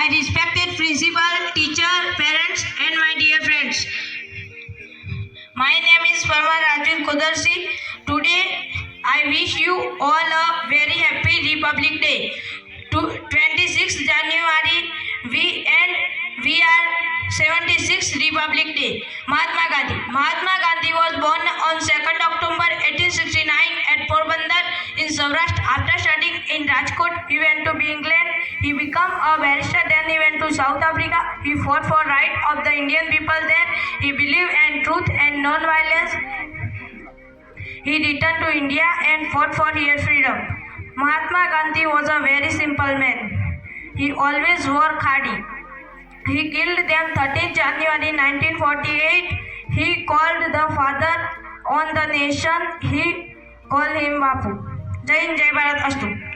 my respected principal, teacher, parents, and my dear friends. My name is Farman Rajvir Kudarsi. Today, I wish you all a very happy Republic Day. 26th January, we are 76th Republic Day. Mahatma Gandhi was born on 2nd October 1869 at Porbandar in Saurashtra. After studying in Rajkot, he went to England. He became a barrister. Then he went to South Africa. He fought for right of the Indian people there. He believed in truth and non-violence. He returned to India and fought for his freedom. Mahatma Gandhi was a very simple man. He always worked hard. He killed them 13th January 1948. He called the father on the nation. He called him Bapu. Jai Hind, Jai Bharat, Astu.